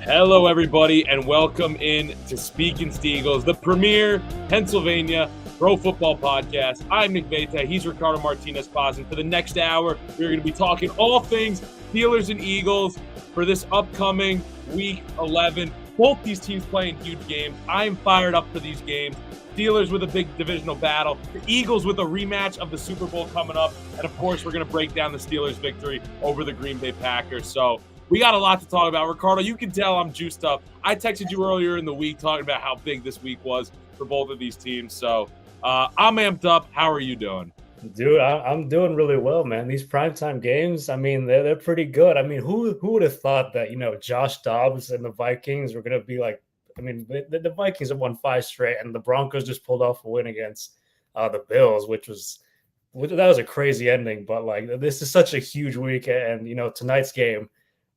Hello, everybody, and welcome in to Speaking Steagles, the premier Pennsylvania pro football podcast. I'm Nick Veta. He's Ricardo Martinez-Paz. And for the next hour, we're going to be talking all things Steelers and Eagles for this upcoming Week 11. Both these teams playing huge games. I am fired up for these games. Steelers with a big divisional battle. The Eagles with a rematch of the Super Bowl coming up. And, of course, we're going to break down the Steelers' victory over the Green Bay Packers. So we got a lot to talk about. Ricardo, you can tell I'm juiced up. I texted you earlier in the week talking about how big this week was for both of these teams. So I'm amped up. How are you doing? Dude, I'm doing really well, man. These primetime games, I mean, they're pretty good. I mean, who would have thought that, Josh Dobbs and the Vikings were going to be like, I mean, the Vikings have won 5 straight, and the Broncos just pulled off a win against the Bills, that was a crazy ending. But, like, this is such a huge week. And, tonight's game,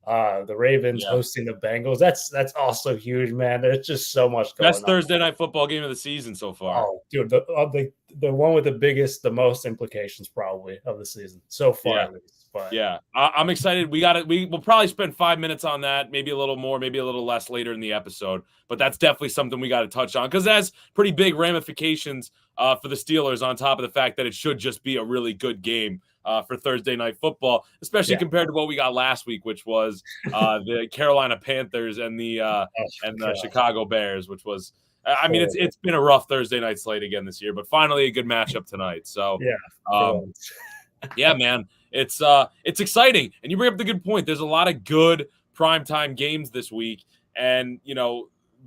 the Ravens hosting the Bengals. That's also huge, man. There's just so much going on. Best Thursday night football game of the season so far. Oh, dude, the one with the most implications probably of the season so far. Yeah. At least. But yeah, I'm excited. We'll probably spend 5 minutes on that, maybe a little more, maybe a little less later in the episode. But that's definitely something we got to touch on because it has pretty big ramifications for the Steelers on top of the fact that it should just be a really good game for Thursday night football, especially compared to what we got last week, which was the Carolina Panthers and the Chicago Bears, which was, I mean, it's been a rough Thursday night slate again this year, but finally a good matchup tonight. So yeah, man, it's exciting. And you bring up the good point. There's a lot of good primetime games this week, and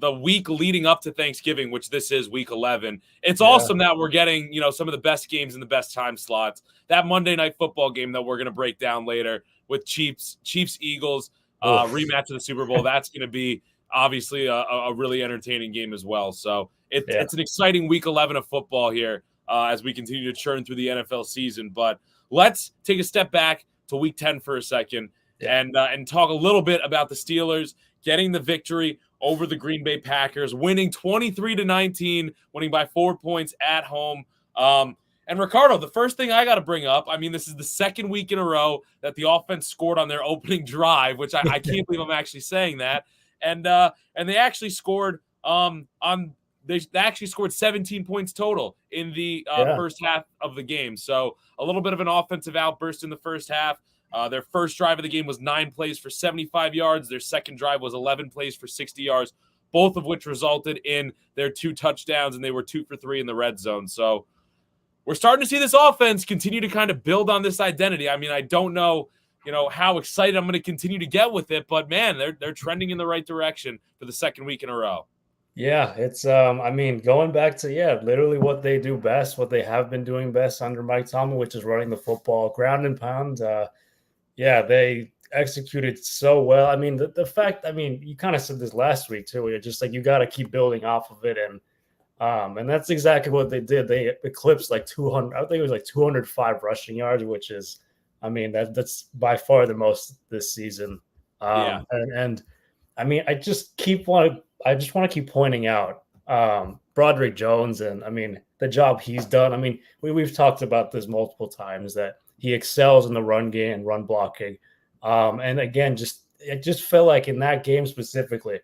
the week leading up to Thanksgiving, which this is week 11, it's awesome that we're getting, some of the best games in the best time slots. That Monday night football game that we're going to break down later with Chiefs Eagles rematch of the Super Bowl. That's going to be obviously a really entertaining game as well. So it's an exciting week 11 of football here as we continue to churn through the NFL season. But let's take a step back to week 10 for a second and talk a little bit about the Steelers getting the victory over the Green Bay Packers, winning 23-19, winning by 4 points at home. And Ricardo, the first thing I got to bring up, I mean, this is the second week in a row that the offense scored on their opening drive, which I can't believe I'm actually saying that. And they actually scored they actually scored 17 points total in the first half of the game. So a little bit of an offensive outburst in the first half. Their first drive of the game was 9 plays for 75 yards. Their second drive was 11 plays for 60 yards, both of which resulted in their 2 touchdowns, and they were 2 for 3 in the red zone. So we're starting to see this offense continue to kind of build on this identity. I mean, I don't know, how excited I'm going to continue to get with it, but man, they're trending in the right direction for the second week in a row. Yeah, it's I mean, going back to literally what they do best, what they have been doing best under Mike Tomlin, which is running the football, ground and pound. They executed so well. I mean, the fact, I mean, you kind of said this last week too, where you're just like, you got to keep building off of it. And that's exactly what they did. They eclipsed like 200, I think it was like 205 rushing yards, which is, I mean, that's by far the most this season. And I mean, I just want to keep pointing out Broderick Jones and, I mean, the job he's done. I mean, we've talked about this multiple times that he excels in the run game and run blocking. And again, it just felt like in that game specifically,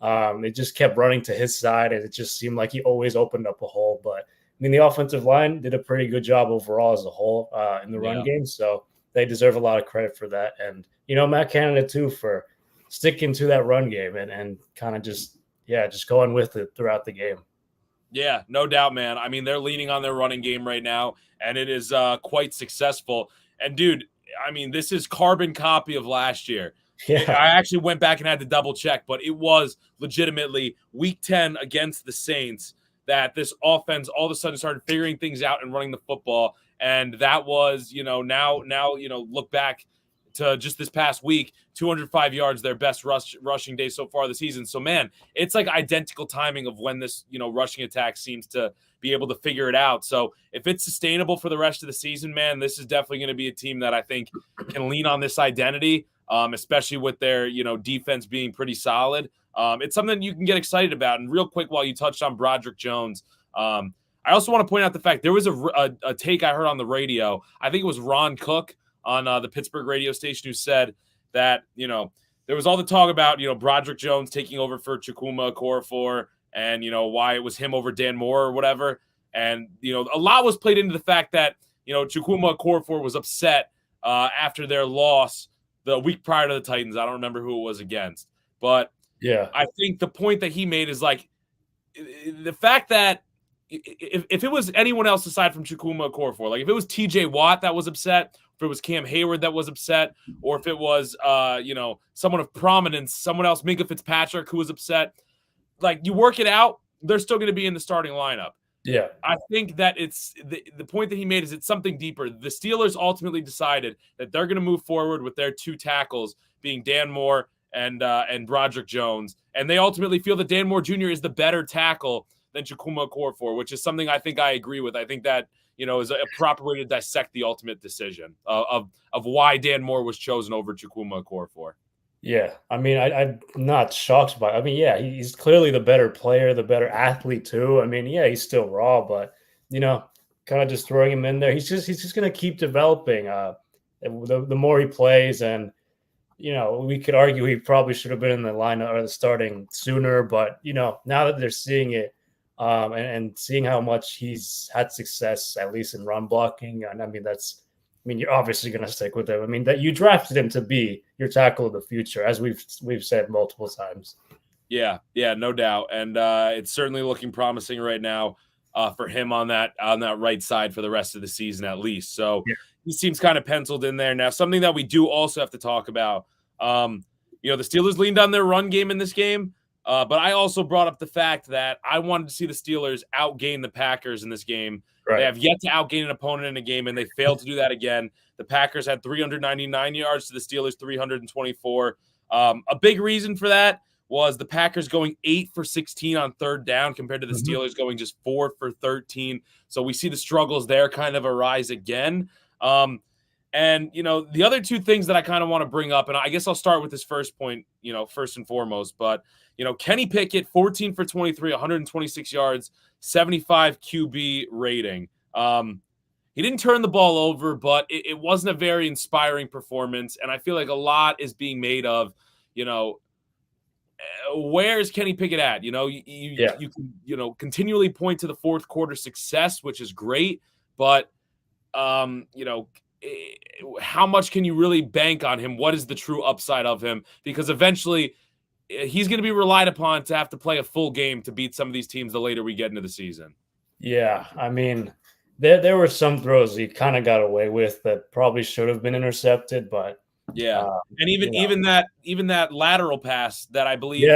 it just kept running to his side, and it just seemed like he always opened up a hole. But I mean, the offensive line did a pretty good job overall as a whole in the run game. So they deserve a lot of credit for that. And, Matt Canada too, for sticking to that run game and kind of just going with it throughout the game. Yeah, no doubt, man. I mean, they're leaning on their running game right now, and it is quite successful. And, dude, I mean, this is carbon copy of last year. Yeah. I actually went back and had to double check, but it was legitimately week 10 against the Saints that this offense all of a sudden started figuring things out and running the football. And that was, now, look back to just this past week, 205 yards, their best rushing day so far this season. So, man, it's like identical timing of when this, rushing attack seems to be able to figure it out. So if it's sustainable for the rest of the season, man, this is definitely going to be a team that I think can lean on this identity, especially with their, defense being pretty solid. It's something you can get excited about. And real quick, while you touched on Broderick Jones, I also want to point out the fact there was a take I heard on the radio. I think it was Ron Cook on the Pittsburgh radio station who said that, there was all the talk about, Broderick Jones taking over for Chukwuma Okorafor and, why it was him over Dan Moore or whatever. And, a lot was played into the fact that, Chukwuma Okorafor was upset after their loss the week prior to the Titans. I don't remember who it was against. But Yeah. I think the point that he made is like the fact that if it was anyone else aside from Chukwuma Okorafor, like if it was TJ Watt that was upset, if it was Cam Hayward that was upset, or if it was, someone of prominence, someone else, Minka Fitzpatrick, who was upset, like you work it out, they're still going to be in the starting lineup. Yeah. I think that it's the point that he made is it's something deeper. The Steelers ultimately decided that they're going to move forward with their two tackles being Dan Moore and Broderick Jones. And they ultimately feel that Dan Moore Jr. is the better tackle than Chukwuma Okorafor, which is something I think I agree with. I think that, is a proper way to dissect the ultimate decision of why Dan Moore was chosen over Chukwuma Okorafor. Yeah. I mean, I'm not shocked by it. I mean, yeah, he's clearly the better player, the better athlete too. I mean, yeah, he's still raw, but, kind of just throwing him in there. He's just going to keep developing the more he plays. And, we could argue he probably should have been in the lineup or the starting sooner, but, now that they're seeing it, and seeing how much he's had success, at least in run blocking. And I mean, you're obviously going to stick with him. I mean, that you drafted him to be your tackle of the future, as we've said multiple times. Yeah, no doubt. And it's certainly looking promising right now for him on that right side for the rest of the season, at least. So he seems kind of penciled in there. Now, something that we do also have to talk about, the Steelers leaned on their run game in this game. But I also brought up the fact that I wanted to see the Steelers outgain the Packers in this game. Right. They have yet to outgain an opponent in a game, and they failed to do that again. The Packers had 399 yards to the Steelers 324. A big reason for that was the Packers going 8 for 16 on third down compared to the Steelers going just 4 for 13. So we see the struggles there kind of arise again. And, the other two things that I kind of want to bring up, and I guess I'll start with this first point, first and foremost, but, Kenny Pickett, 14 for 23, 126 yards, 75 QB rating. He didn't turn the ball over, but it wasn't a very inspiring performance. And I feel like a lot is being made of, where is Kenny Pickett at? You can, continually point to the fourth quarter success, which is great, but, how much can you really bank on him? What is the true upside of him? Because eventually he's going to be relied upon to have to play a full game to beat some of these teams the later we get into the season. Yeah. I mean, there were some throws he kind of got away with that probably should have been intercepted, but and even that lateral pass that I believe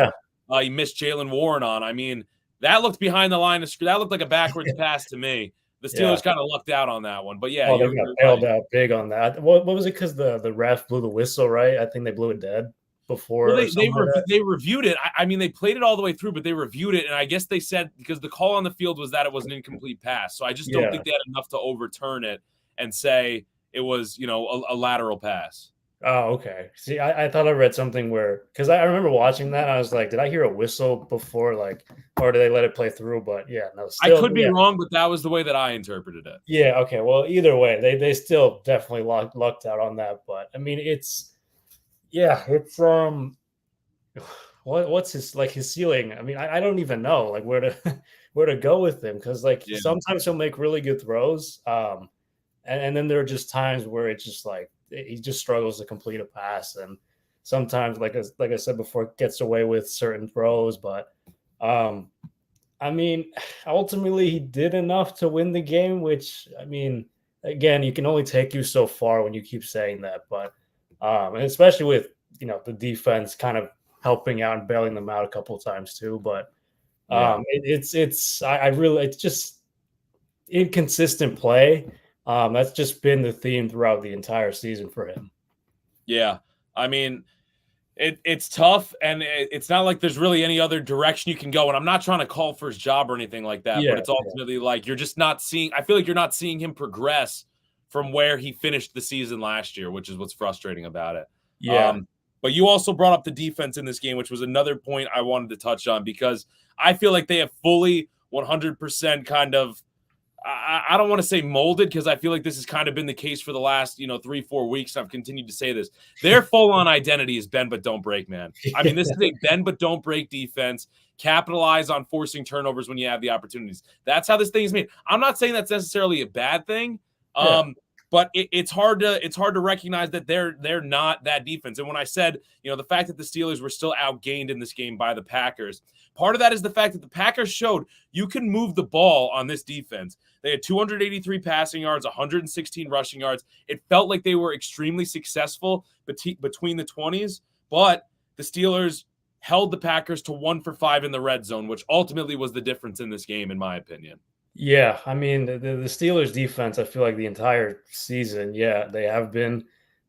he missed Jaylen Warren on. I mean, that looked behind the line of scrimmage. That looked like a backwards pass to me. The Steelers kind of lucked out on that one, but yeah, they got bailed out big on that. What was it? Because the ref blew the whistle, right? I think they blew it dead before. Well, they reviewed it. I mean, they played it all the way through, but they reviewed it, and I guess they said because the call on the field was that it was an incomplete pass. So I just don't think they had enough to overturn it and say it was, a lateral pass. Oh, okay. See, I thought I read something where, because I remember watching that, and I was like, did I hear a whistle before, or did they let it play through? But yeah, no. Still, I could be wrong, but that was the way that I interpreted it. Yeah. Okay. Well, either way, they still definitely lucked out on that. But I mean, it's what's his ceiling? I mean, I don't even know where to go with him because sometimes he'll make really good throws, and then there are just times where it's just he just struggles to complete a pass, and sometimes, like I said before, gets away with certain throws. But I mean, ultimately, he did enough to win the game. Which, I mean, again, you can only take you so far when you keep saying that. But and especially with the defense kind of helping out and bailing them out a couple of times too. But it's just inconsistent play. That's just been the theme throughout the entire season for him. Yeah. I mean, it's tough, and it's not like there's really any other direction you can go. And I'm not trying to call for his job or anything like that, but it's ultimately you're just not seeing – I feel like you're not seeing him progress from where he finished the season last year, which is what's frustrating about it. Yeah. But you also brought up the defense in this game, which was another point I wanted to touch on because I feel like they have fully 100% kind of I don't want to say molded, because I feel like this has kind of been the case for the last 3-4 weeks. I've continued to say this. Their full-on identity is bend but don't break, man. I mean, this is a bend but don't break defense. Capitalize on forcing turnovers when you have the opportunities. That's how this thing is made. I'm not saying that's necessarily a bad thing. Yeah. But it's hard to recognize that they're not that defense. And when I said, the fact that the Steelers were still outgained in this game by the Packers, part of that is the fact that the Packers showed you can move the ball on this defense. They had 283 passing yards, 116 rushing yards. It felt like they were extremely successful between the 20s, but the Steelers held the Packers to 1 for 5 in the red zone, which ultimately was the difference in this game, in my opinion. Yeah, I mean the Steelers defense, I feel like the entire season, they have been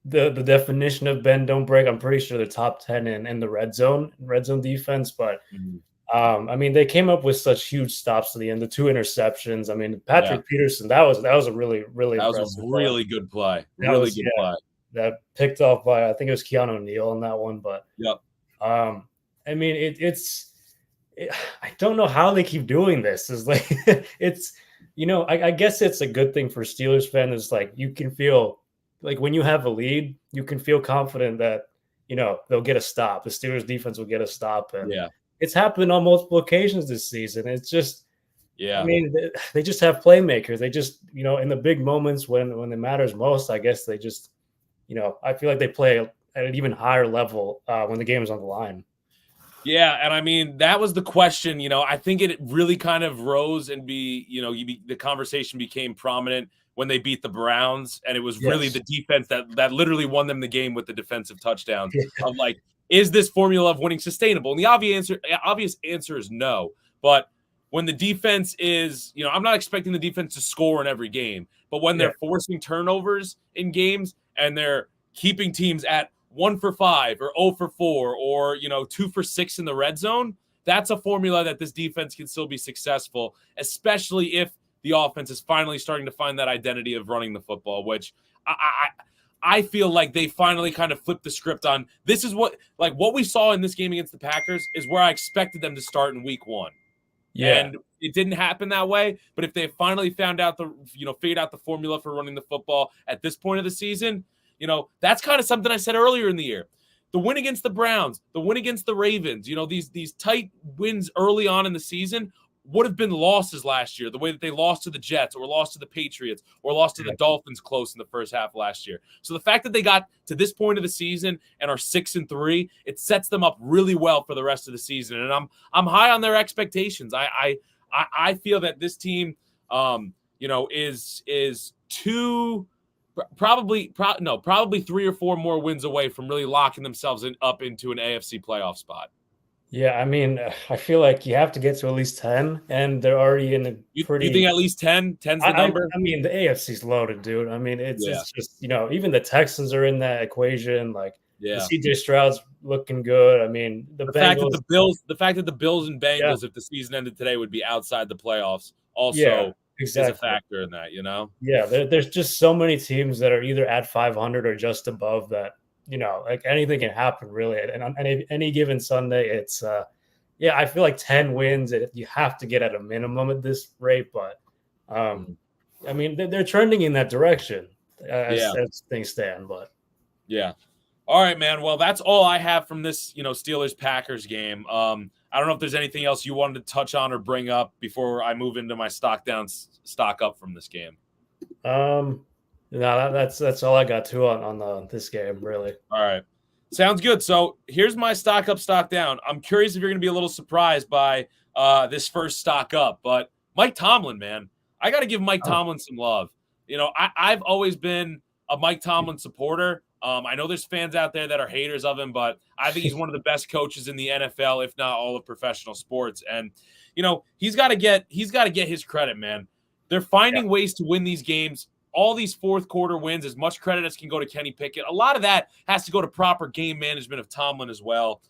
the definition of bend don't break. I'm pretty sure they're top 10 in the red zone defense, but I mean they came up with such huge stops to the end, the 2 interceptions. I mean, Patrick Peterson, that was a really good play. Play. That picked off by, I think it was Keanu Neal on that one, but I mean I don't know how they keep doing this. It's like it's I guess it's a good thing for Steelers fans. Is like you can feel like when you have a lead, you can feel confident that they'll get a stop. The Steelers defense will get a stop, and it's happened on multiple occasions this season. It's just I mean they just have playmakers. They just in the big moments when it matters most, I guess they just I feel like they play at an even higher level when the game is on the line. Yeah, and I mean that was the question. I think it really kind of rose and the conversation became prominent when they beat the Browns, and it was really the defense that literally won them the game with the defensive touchdowns. Of like, is this formula of winning sustainable? And the obvious answer is no. But when the defense is, I'm not expecting the defense to score in every game, but when they're forcing turnovers in games and they're keeping teams at 1 for 5 or 0 for 4 or 2 for 6 in the red zone, that's a formula that this defense can still be successful, especially if the offense is finally starting to find that identity of running the football, which I feel like they finally kind of flipped the script on. This is what we saw in this game against the Packers is where I expected them to start in week 1. And it didn't happen that way. But if they finally figured out the formula for running the football at this point of the season, that's kind of something I said earlier in the year. The win against the Browns, the win against the Ravens, these tight wins early on in the season would have been losses last year, the way that they lost to the Jets or lost to the Patriots or lost to the Dolphins close in the first half last year. So the fact that they got to this point of the season and are 6-3, it sets them up really well for the rest of the season. And I'm high on their expectations. I feel that this team, is probably 3 or 4 more wins away from really locking themselves up into an AFC playoff spot. Yeah, I mean, I feel like you have to get to at least 10, and they're already in a pretty. You think at least 10? 10's the number? I mean, the AFC's loaded, dude. I mean, it's just even the Texans are in that equation. Like, CJ Stroud's looking good. I mean, the fact that the Bills and Bengals, if the season ended today, would be outside the playoffs, also is a factor in that. Yeah, there's just so many teams that are either at 500 or just above that. Like anything can happen really. And on any given Sunday, it's I feel like 10 wins. You have to get at a minimum at this rate, but I mean they're trending in that direction as things stand. But all right, man. Well, that's all I have from this Steelers Packers game. I don't know if there's anything else you wanted to touch on or bring up before I move into my stock down, stock up from this game. No, that's all I got too on this game, really. All right. Sounds good. So here's my stock up, stock down. I'm curious if you're going to be a little surprised by this first stock up, but Mike Tomlin, man, I got to give Mike Tomlin some love. I've always been a Mike Tomlin supporter. I know there's fans out there that are haters of him, but I think he's one of the best coaches in the NFL, if not all of professional sports. And, he's got to get his credit, man. They're finding ways to win these games. All these fourth quarter wins, as much credit as can go to Kenny Pickett. A lot of that has to go to proper game management of Tomlin as well.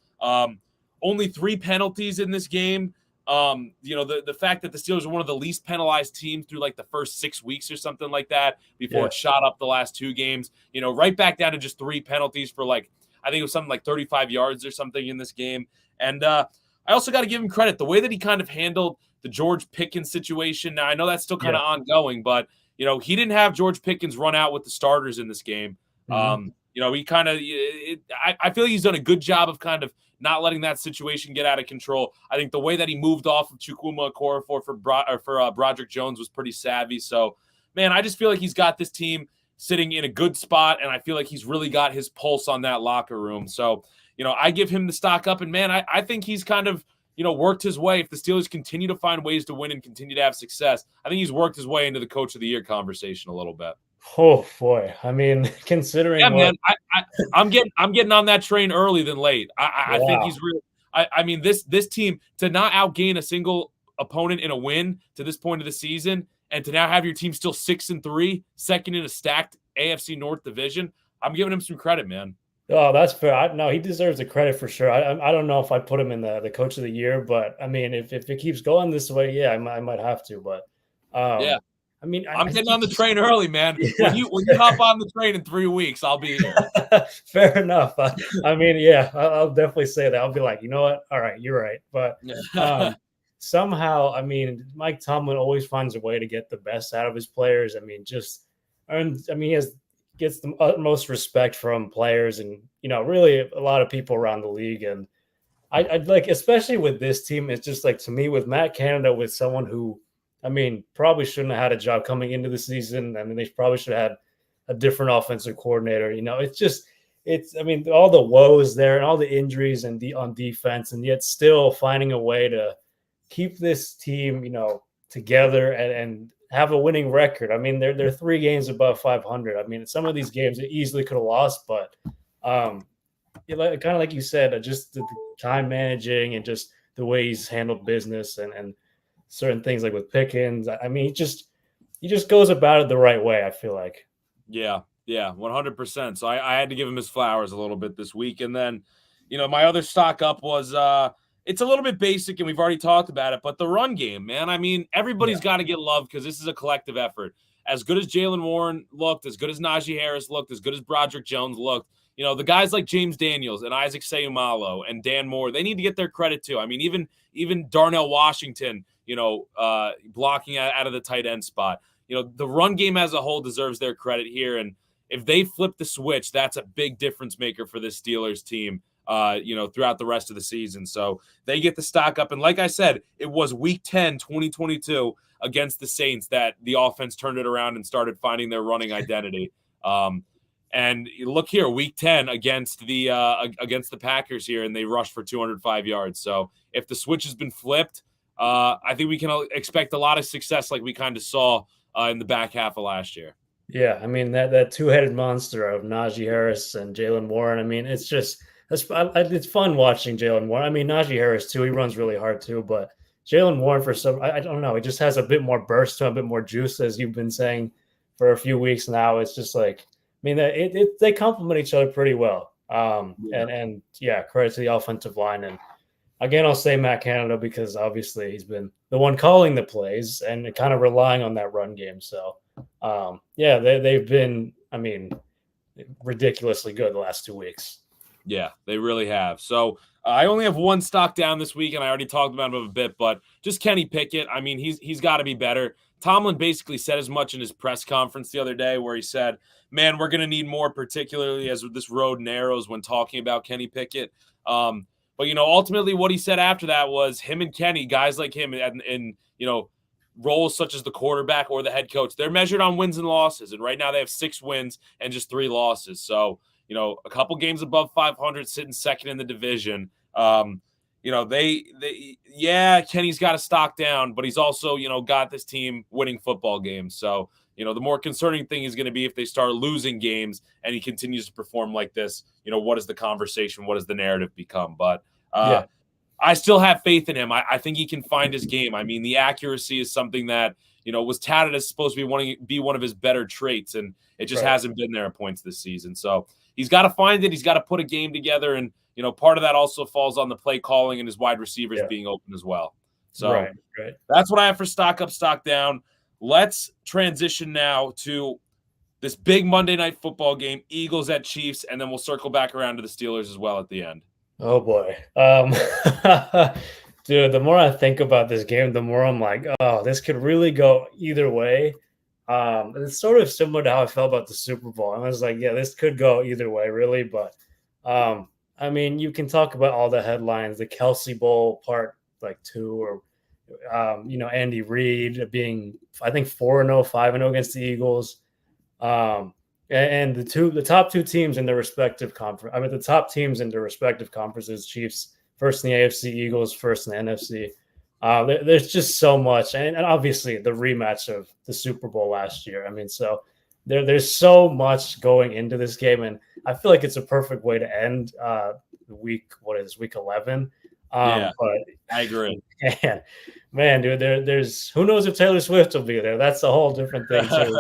Only 3 penalties in this game. The fact that the Steelers are one of the least penalized teams through like the first 6 weeks or something like that before it shot up the last 2 games, right back down to just 3 penalties for I think it was something like 35 yards or something in this game. And I also got to give him credit. The way that he kind of handled the the George Pickens situation. Now, I know that's still kind of ongoing, but, he didn't have George Pickens run out with the starters in this game. He kind of – I feel like he's done a good job of kind of not letting that situation get out of control. I think the way that he moved off of Chukwuma Okorafor for Broderick Jones was pretty savvy. So, man, I just feel like he's got this team sitting in a good spot, and I feel like he's really got his pulse on that locker room. So, I give him the stock up, and, man, I think he's kind of – worked his way. If the Steelers continue to find ways to win and continue to have success, I think he's worked his way into the Coach of the Year conversation a little bit. Oh boy, I mean, considering, man, I'm getting on that train early than late. I think he's really. I mean, this team to not outgain a single opponent in a win to this point of the season, and to now have your team still 6-3, second in a stacked AFC North division. I'm giving him some credit, man. Oh, that's fair. No, he deserves the credit for sure. I don't know if I put him in the Coach of the Year, but I mean, if it keeps going this way, yeah, I might have to. But yeah, I mean, I'm getting on the train early, man. Yeah. When you hop on the train in 3 weeks, I'll be here. Fair enough. I mean, yeah, I'll definitely say that. I'll be like, you know what? All right, you're right. But somehow, I mean, Mike Tomlin always finds a way to get the best out of his players. I mean, he gets the utmost respect from players and, really a lot of people around the league. And I'd like, especially with this team, it's just like, to me, with Matt Canada, with someone who, I mean, probably shouldn't have had a job coming into the season. I mean, they probably should have had a different offensive coordinator. I mean, all the woes there and all the injuries and on defense, and yet still finding a way to keep this team, together and have a winning record. I mean, they're 3 games above 500. I mean, some of these games they easily could have lost, but kind of like you said, just the time managing and just the way he's handled business and certain things like with Pickens. I mean, he just goes about it the right way, I feel like. Yeah, 100%. So I had to give him his flowers a little bit this week. And then, my other stock up was it's a little bit basic, and we've already talked about it, but the run game, man. I mean, everybody's got to get love because this is a collective effort. As good as Jaylen Warren looked, as good as Najee Harris looked, as good as Broderick Jones looked, the guys like James Daniels and Isaac Seumalo and Dan Moore, they need to get their credit too. I mean, even Darnell Washington, blocking out of the tight end spot. The run game as a whole deserves their credit here, and if they flip the switch, that's a big difference maker for this Steelers team. Throughout the rest of the season. So they get the stock up. And like I said, it was week 10, 2022 against the Saints that the offense turned it around and started finding their running identity. And look here, week 10 against the Packers here, and they rushed for 205 yards. So if the switch has been flipped, I think we can expect a lot of success like we kind of saw in the back half of last year. Yeah, I mean, that two-headed monster of Najee Harris and Jaylen Warren, I mean, it's fun watching Jaylen Warren. I mean, Najee Harris too. He runs really hard too, but Jaylen Warren I don't know. He just has a bit more burst to him, a bit more juice, as you've been saying for a few weeks now. It's just like, I mean, they complement each other pretty well. And credit to the offensive line. And again, I'll say Matt Canada because obviously he's been the one calling the plays and kind of relying on that run game. So they've been, I mean, ridiculously good the last 2 weeks. Yeah, they really have. So I only have one stock down this week, and I already talked about him a bit, but just Kenny Pickett. I mean, he's got to be better. Tomlin basically said as much in his press conference the other day where he said, man, we're going to need more, particularly as this road narrows when talking about Kenny Pickett. But, ultimately what he said after that was him and Kenny, guys like him in roles such as the quarterback or the head coach, they're measured on wins and losses. And right now they have 6 wins and just 3 losses. So, a couple games above 500, sitting second in the division. Kenny's got a stock down, but he's also, got this team winning football games. So, the more concerning thing is going to be if they start losing games and he continues to perform like this, what is the conversation? What does the narrative become? But I still have faith in him. I think he can find his game. I mean, the accuracy is something that, was touted as supposed to be one of his better traits, and it just hasn't been there at points this season. So he's got to find it. He's got to put a game together, and part of that also falls on the play calling and his wide receivers being open as well. So that's what I have for stock up, stock down. Let's transition now to this big Monday Night Football game, Eagles at Chiefs, and then we'll circle back around to the Steelers as well at the end. Oh boy. Dude, the more I think about this game, the more I'm like, oh, this could really go either way. It's sort of similar to how I felt about the Super Bowl. I was like, yeah, this could go either way, really. But I mean, you can talk about all the headlines, the Kelsey Bowl part like two, or Andy Reid being, I think, 4-0, 5-0 against the Eagles. And the top two teams in their respective conference. I mean, the top teams in their respective conferences: Chiefs first in the AFC, Eagles first in the NFC. There's just so much, and obviously the rematch of the Super Bowl last year. I mean, so there's so much going into this game, and I feel like it's a perfect way to end the week. What is week 11? Yeah, But I agree. man, dude, there's who knows if Taylor Swift will be there. That's a whole different thing too.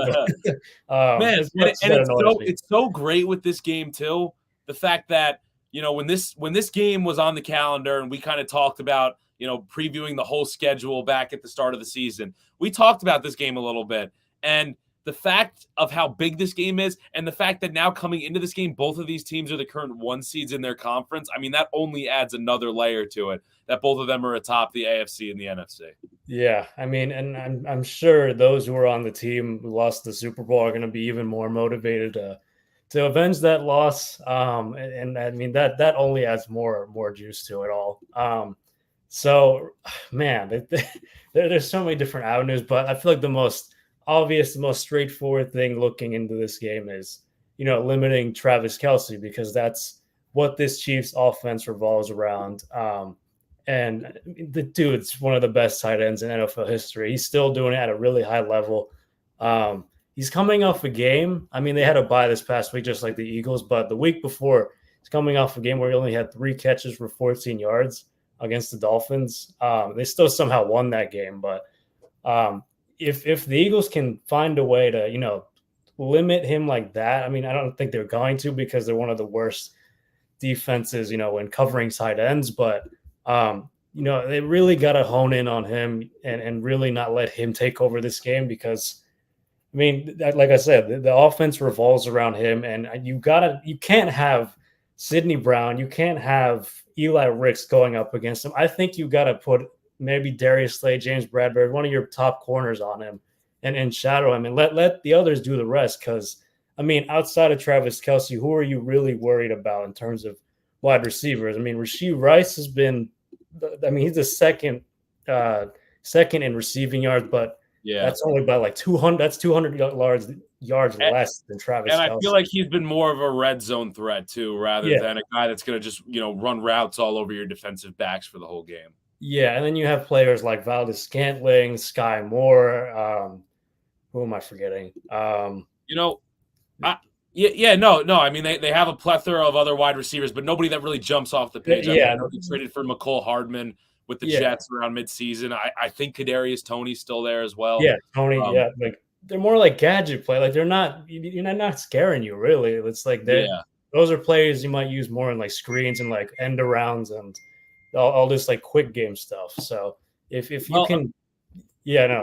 Man, As and, much as and that it's annoys so me. it's so great with this game too. The fact that when this game was on the calendar and we kind of talked about previewing the whole schedule back at the start of the season, we talked about this game a little bit, and the fact of how big this game is, and the fact that now coming into this game, both of these teams are the current one seeds in their conference. I mean, that only adds another layer to it. That both of them are atop the AFC and the NFC. Yeah, I mean, and I'm sure those who are on the team who lost the Super Bowl are going to be even more motivated to avenge that loss. And I mean that only adds more juice to it all. So, man, there's so many different avenues, but I feel like the most obvious, the most straightforward thing looking into this game is limiting Travis Kelsey, because that's what this Chiefs offense revolves around. And the dude's one of the best tight ends in NFL history. He's still doing it at a really high level. He's coming off a game. I mean, they had a bye this past week, just like the Eagles, but the week before, he's coming off a game where he only had 3 catches for 14 yards against the Dolphins. They still somehow won that game, but if the Eagles can find a way to limit him like that, I mean, I don't think they're going to, because they're one of the worst defenses when covering tight ends, but they really got to hone in on him and really not let him take over this game, because I mean, like I said, the offense revolves around him, and you can't have Sidney Brown, you can't have Eli Ricks going up against him. I think you got to put maybe Darius Slay, James Bradbury, one of your top corners on him, and shadow him, and let the others do the rest. Because I mean, outside of Travis Kelsey, who are you really worried about in terms of wide receivers? I mean, Rashee Rice has been, I mean, he's the second in receiving yards, but Yeah, that's only by like 200. That's 200 yards less than Travis and I Kelsey. feel like he's been more of a red zone threat too, rather than a guy that's going to just run routes all over your defensive backs for the whole game. Yeah, and then you have players like Valdez Scantling, Sky Moore. Who am I forgetting? No. I mean, they have a plethora of other wide receivers, but nobody that really jumps off the page. Yeah, I know they traded for McCole Hardman with the Jets around midseason. I think Kadarius Toney's still there as well. Yeah, Tony. Like they're more like gadget play. Like they're not scaring you really. It's like those are players you might use more in like screens and like end arounds and all this like quick game stuff. So if you can,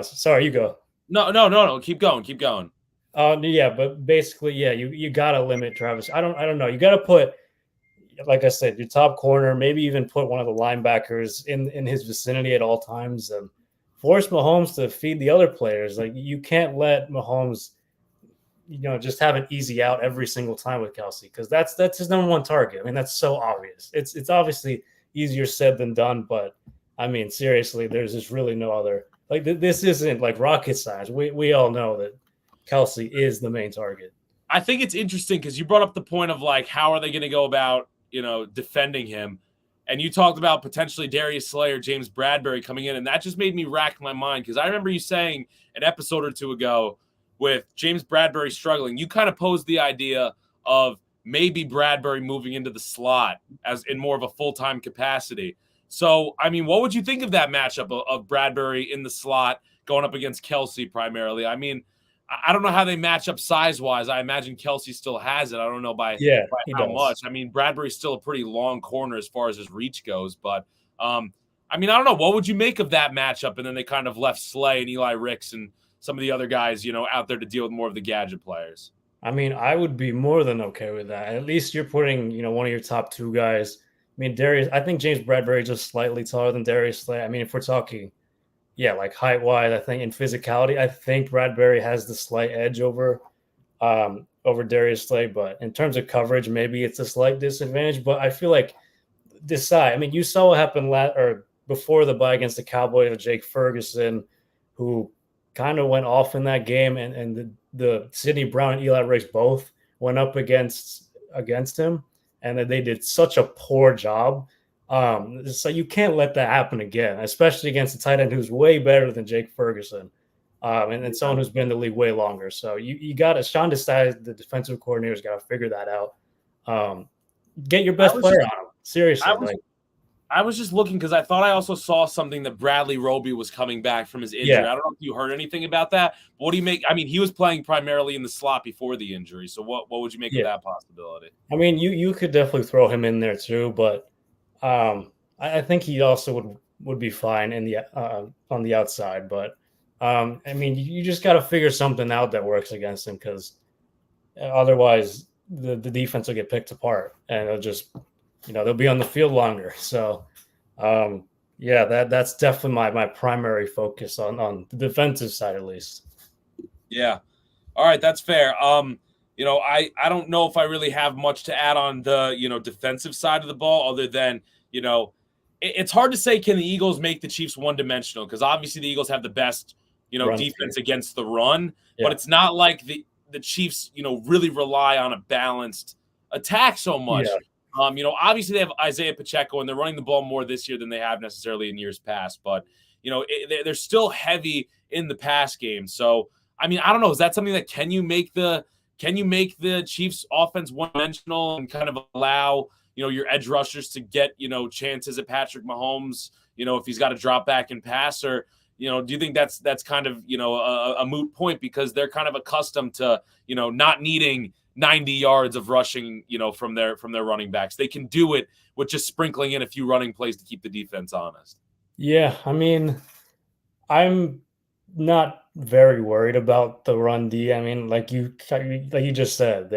sorry, you go. No. Keep going. But basically, you gotta limit Travis. I don't know. You gotta put, like I said, your top corner, maybe even put one of the linebackers in his vicinity at all times, and force Mahomes to feed the other players. Like you can't let Mahomes, just have an easy out every single time with Kelsey, because that's his number one target. I mean, that's so obvious. It's obviously easier said than done, but I mean, seriously, there's just really no other. Like this isn't like rocket science. We all know that Kelsey is the main target. I think it's interesting because you brought up the point of like, how are they going to go about, defending him? And you talked about potentially Darius Slay or James Bradbury coming in. And that just made me rack my mind, because I remember you saying an episode or two ago with James Bradbury struggling, you kind of posed the idea of maybe Bradbury moving into the slot as in more of a full-time capacity. So, I mean, what would you think of that matchup of Bradbury in the slot going up against Kelsey primarily? I mean, I don't know how they match up size-wise. I imagine Kelsey still has it. I don't know by how much. I mean, Bradbury's still a pretty long corner as far as his reach goes. But, I mean, I don't know. What would you make of that matchup? And then they kind of left Slay and Eli Ricks and some of the other guys, out there to deal with more of the gadget players. I mean, I would be more than okay with that. At least you're putting, one of your top two guys mean, I think James Bradbury is just slightly taller than Darius Slay. I mean, if we're talking, yeah, like height wise, I think in physicality, I think Bradbury has the slight edge over Darius Slay. But in terms of coverage, maybe it's a slight disadvantage. But I feel like decide. I mean, you saw what happened or before the bye against the Cowboys with Jake Ferguson, who kind of went off in that game, and the Sidney Brown and Eli Ricks both went up against him, and they did such a poor job. So you can't let that happen again, especially against a tight end who's way better than Jake Ferguson, and someone who's been in the league way longer. So you got to Sean Desai, the defensive coordinator's got to figure that out. Get your best player on him. Seriously, I was just looking because I thought I also saw something that Bradley Roby was coming back from his injury. Yeah. I don't know if you heard anything about that. What do you make? I mean, he was playing primarily in the slot before the injury. So what would you make of that possibility? I mean, you could definitely throw him in there too, but I think he also would be fine in the on the outside. But I mean, you just got to figure something out that works against him, because otherwise the defense will get picked apart, and it'll just they'll be on the field longer. So yeah, that's definitely my primary focus on the defensive side, at least. Yeah. All right, that's fair. I don't know if I really have much to add on the defensive side of the ball, other than it's hard to say, can the Eagles make the Chiefs one-dimensional, because obviously the Eagles have the best defense against the run, but it's not like the Chiefs really rely on a balanced attack so much. Yeah. Obviously they have Isaiah Pacheco, and they're running the ball more this year than they have necessarily in years past, but they're still heavy in the pass game. So I mean, I don't know, is that something that can you make the Chiefs offense one-dimensional and kind of allow your edge rushers to get chances at Patrick Mahomes if he's got to drop back and pass? Or do you think that's kind of a moot point, because they're kind of accustomed to not needing 90 yards of rushing from their running backs? They can do it with just sprinkling in a few running plays to keep the defense honest. Yeah, I mean, I'm not very worried about the run D. I mean, like you just said,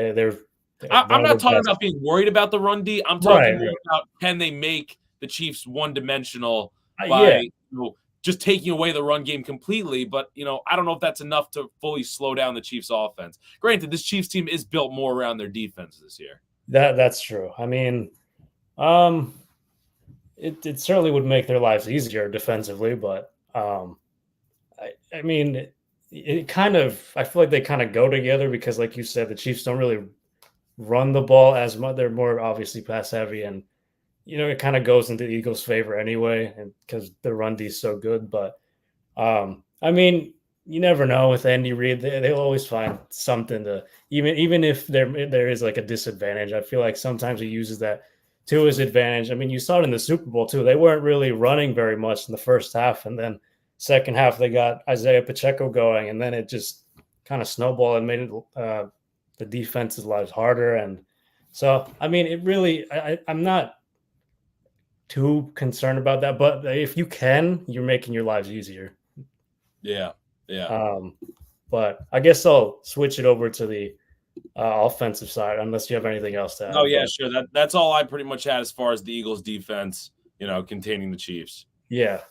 I'm not talking about being worried about the run D. I'm talking more about, can they make the Chiefs one-dimensional by just taking away the run game completely. But I don't know if that's enough to fully slow down the Chiefs offense. Granted, this Chiefs team is built more around their defense this year. That's true. I mean, it certainly would make their lives easier defensively, but I mean, it kind of, I feel like they kind of go together, because like you said, the Chiefs don't really run the ball as much. They're more obviously pass heavy, and it kind of goes into the Eagles' favor anyway, and because the run D is so good. But I mean, you never know with Andy Reid. They'll always find something to, even if there is like a disadvantage. I feel like sometimes he uses that to his advantage. I mean, you saw it in the Super Bowl too. They weren't really running very much in the first half, and then second half they got Isaiah Pacheco going, and then it just kind of snowballed and made it the defense's lives harder. And so, I mean, it really, I'm not too concerned about that, but if you can, you're making your lives easier. Yeah. But I guess I'll switch it over to the offensive side, unless you have anything else to add. Oh yeah, sure. That's all I pretty much had as far as the Eagles defense, containing the Chiefs. Yeah.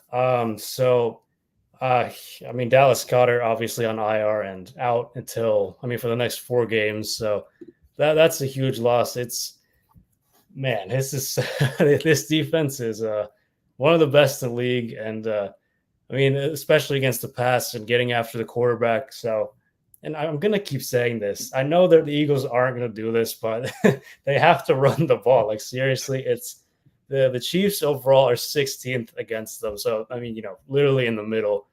So I mean, Dallas Goedert obviously on IR and out until, for the next 4 games. So that's a huge loss. This defense is one of the best in the league, and especially against the pass and getting after the quarterback. So, and I'm gonna keep saying this. I know that the Eagles aren't gonna do this, but they have to run the ball. Like seriously, it's the Chiefs overall are 16th against them. So literally in the middle,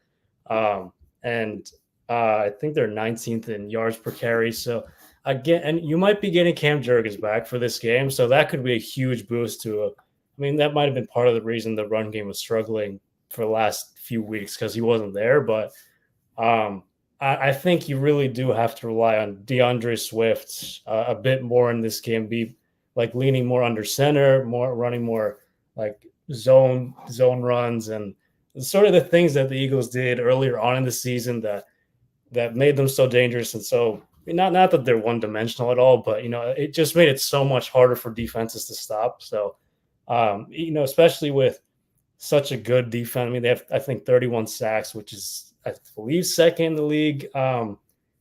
and I think they're 19th in yards per carry. So again, and you might be getting Cam Jurgens back for this game, so that could be a huge boost to that might have been part of the reason the run game was struggling for the last few weeks, because he wasn't there. But I think you really do have to rely on DeAndre Swift a bit more in this game, be like leaning more under center, running more like zone runs, and sort of the things that the Eagles did earlier on in the season that made them so dangerous. And so not that they're one-dimensional at all, but it just made it so much harder for defenses to stop. So Especially with such a good defense. I mean, they have, I think, 31 sacks, which is, I believe, second in the league.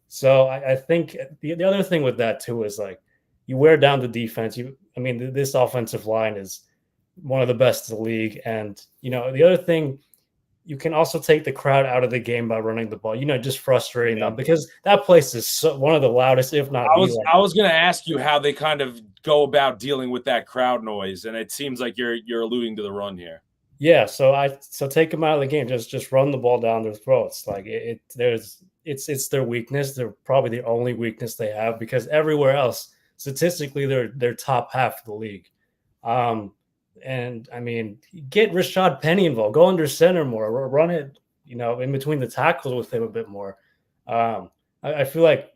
So I think the other thing with that too is like you wear down the defense. This offensive line is one of the best in the league, and the other thing, you can also take the crowd out of the game by running the ball. Just frustrating them because that place is one of the loudest, if not I was going to ask you how they kind of go about dealing with that crowd noise, and it seems like you're alluding to the run here. Yeah, so take them out of the game. Just run the ball down their throats. Like it's their weakness. They're probably the only weakness they have because everywhere else, statistically, they're top half of the league. And I mean, get Rashad Penny involved. Go under center more. Run it, in between the tackles with him a bit more. I feel like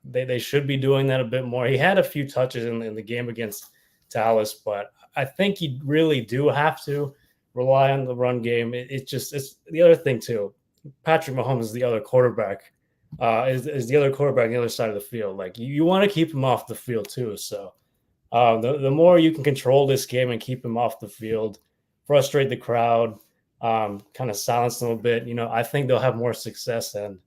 they should be doing that a bit more. He had a few touches in the game against Dallas, but I think you really do have to rely on the run game. It's the other thing too. Patrick Mahomes is the other quarterback. Is the other quarterback on the other side of the field. Like you want to keep him off the field too. So the more you can control this game and keep him off the field, frustrate the crowd, kind of silence them a bit, I think they'll have more success and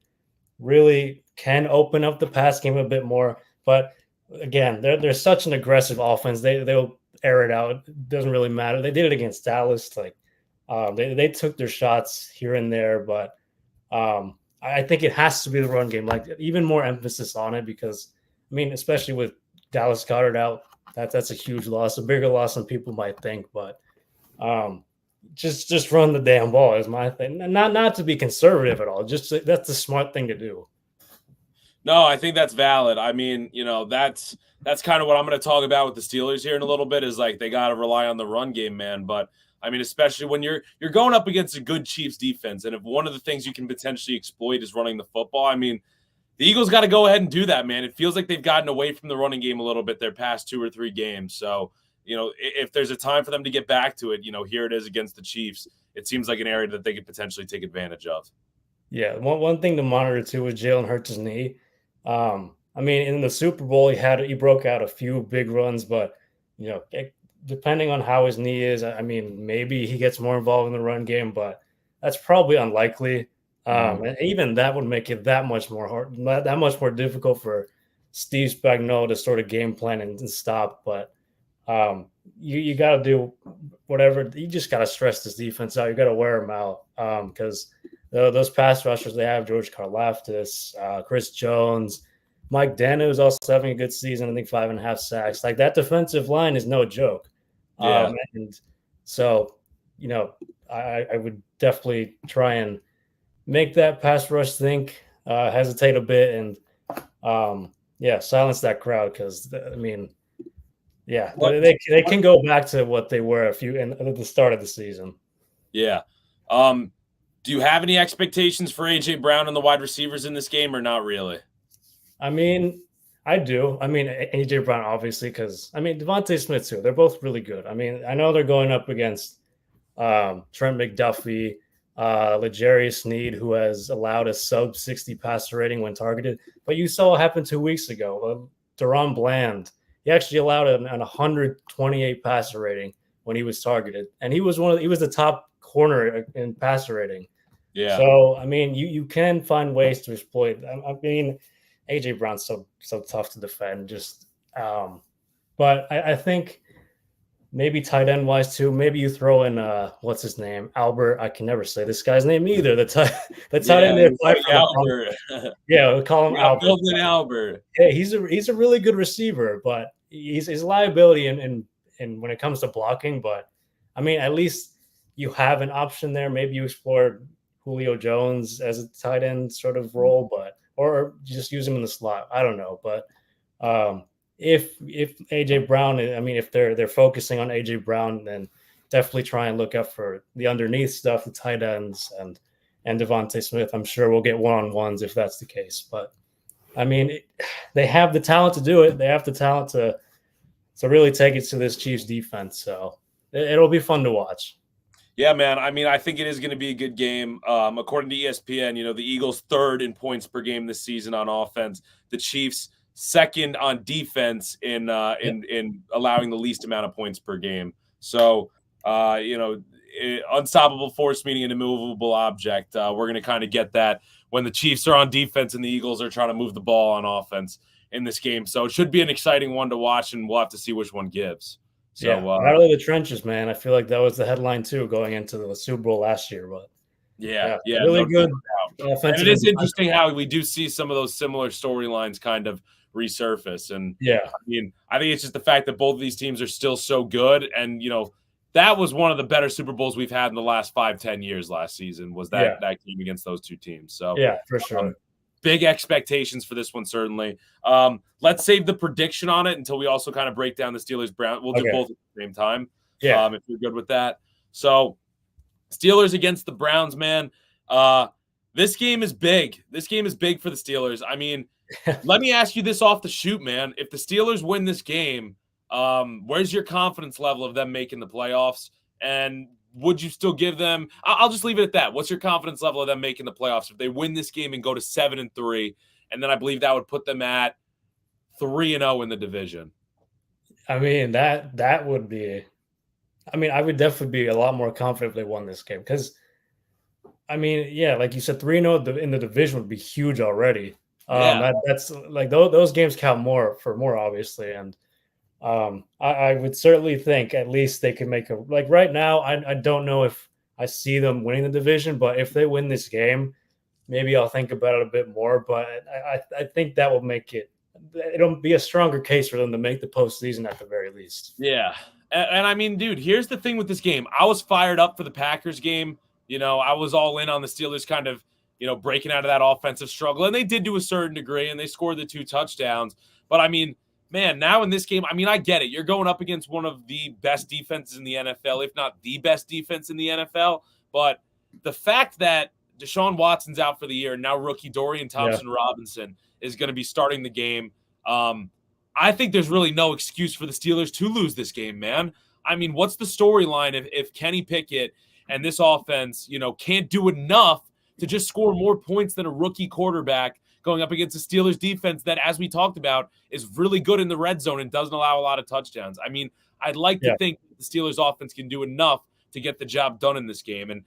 really can open up the pass game a bit more. But again, they're such an aggressive offense. They'll air it out. It doesn't really matter. They did it against Dallas. Like they took their shots here and there, but I think it has to be the run game. Like even more emphasis on it because especially with Dallas Goedert out, that's a huge loss, a bigger loss than people might think. But just run the damn ball is my thing. Not to be conservative at all. Just that's the smart thing to do. No, I think that's valid. That's kind of what I'm going to talk about with the Steelers here in a little bit is like they got to rely on the run game, man. But especially when you're going up against a good Chiefs defense, and if one of the things you can potentially exploit is running the football, the Eagles got to go ahead and do that, man. It feels like they've gotten away from the running game a little bit their past 2 or 3 games. So, if there's a time for them to get back to it, here it is against the Chiefs. It seems like an area that they could potentially take advantage of. Yeah, one thing to monitor too was Jalen Hurts' knee. In the Super Bowl, he broke out a few big runs, but depending on how his knee is, maybe he gets more involved in the run game, but that's probably unlikely. And even that would make it that much more difficult for Steve Spagnuolo to sort of game plan and stop. But you got to do whatever. You just got to stress this defense out. You got to wear them out because those pass rushers they have, George Karlaftis, Chris Jones, Mike Dana, who's also having a good season, I think 5.5 sacks. Like that defensive line is no joke. Yeah. And so, I would definitely try and make that pass rush think, hesitate a bit, and silence that crowd because they can go back to what they were at the start of the season. Yeah. Do you have any expectations for AJ Brown and the wide receivers in this game or not really? I do. AJ Brown, obviously, because Devontae Smith too. They're both really good. I know they're going up against Trent McDuffie, L'Jarius Sneed, who has allowed a sub 60 passer rating when targeted. But you saw what happened 2 weeks ago. Deron Bland, he actually allowed an 128 passer rating when he was targeted, and he was the top corner in passer rating. Yeah. So you can find ways to exploit. AJ Brown's so tough to defend. But I think maybe tight end wise too. Maybe you throw in what's his name, Albert. I can never say this guy's name either. The tight end there. Albert. Yeah, we'll call him Albert. Albert. Yeah, he's a really good receiver, but he's his liability and when it comes to blocking. But at least you have an option there. Maybe you explore Julio Jones as a tight end sort of role, or just use him in the slot. I don't know, but if AJ Brown, if they're focusing on AJ Brown, then definitely try and look out for the underneath stuff, the tight ends and Devontae Smith. I'm sure we'll get one-on-ones if that's the case. But they have the talent to do it. They have the talent to really take it to this Chiefs defense. So it'll be fun to watch. Yeah, man. I think it is going to be a good game. According to ESPN, the Eagles 3rd in points per game this season on offense. The Chiefs 2nd on defense in allowing the least amount of points per game. So, unstoppable force meaning an immovable object. We're going to kind of get that when the Chiefs are on defense and the Eagles are trying to move the ball on offense in this game. So it should be an exciting one to watch, and we'll have to see which one gives. So, battle of the trenches, man. I feel like that was the headline too going into the Super Bowl last year. But really good. And it is interesting how we do see some of those similar storylines kind of resurface. And I think it's just the fact that both of these teams are still so good. And, that was one of the better Super Bowls we've had in the last 5-10 years last season was that game against those two teams. So, for sure. Big expectations for this one, certainly. Let's save the prediction on it until we also kind of break down the Steelers-Browns. We'll do both at the same time, if you're good with that. So, Steelers against the Browns, man. This game is big. This game is big for the Steelers. I mean, let me ask you this off the shoot, man. If the Steelers win this game, where's your confidence level of them making the playoffs? And would you still give them – I'll just leave it at that. What's your confidence level of them making the playoffs if they win this game and go to 7-3? And then I believe that would put them at 3-0 in the division. I mean, that would be – I mean, I would definitely be a lot more confident if they won this game because, I mean, like you said, 3-0 in the division would be huge already. That's like those games count more, obviously. And I would certainly think at least they could make right now. I don't know if I see them winning the division, but if they win this game, maybe I'll think about it a bit more. But I think that will make it'll be a stronger case for them to make the postseason at the very least. Yeah. And I mean, dude, here's the thing with this game. I was fired up for the Packers game. I was all in on the Steelers kind of, breaking out of that offensive struggle. And they did to a certain degree, and they scored the 2 touchdowns. But, I mean, man, now in this game, I mean, I get it. You're going up against one of the best defenses in the NFL, if not the best defense in the NFL. But the fact that Deshaun Watson's out for the year, and now rookie Dorian Thompson-Robinson is going to be starting the game, I think there's really no excuse for the Steelers to lose this game, man. I mean, what's the storyline if Kenny Pickett and this offense, can't do enough to just score more points than a rookie quarterback going up against the Steelers defense that, as we talked about, is really good in the red zone and doesn't allow a lot of touchdowns. I mean, I'd like to think the Steelers offense can do enough to get the job done in this game. And,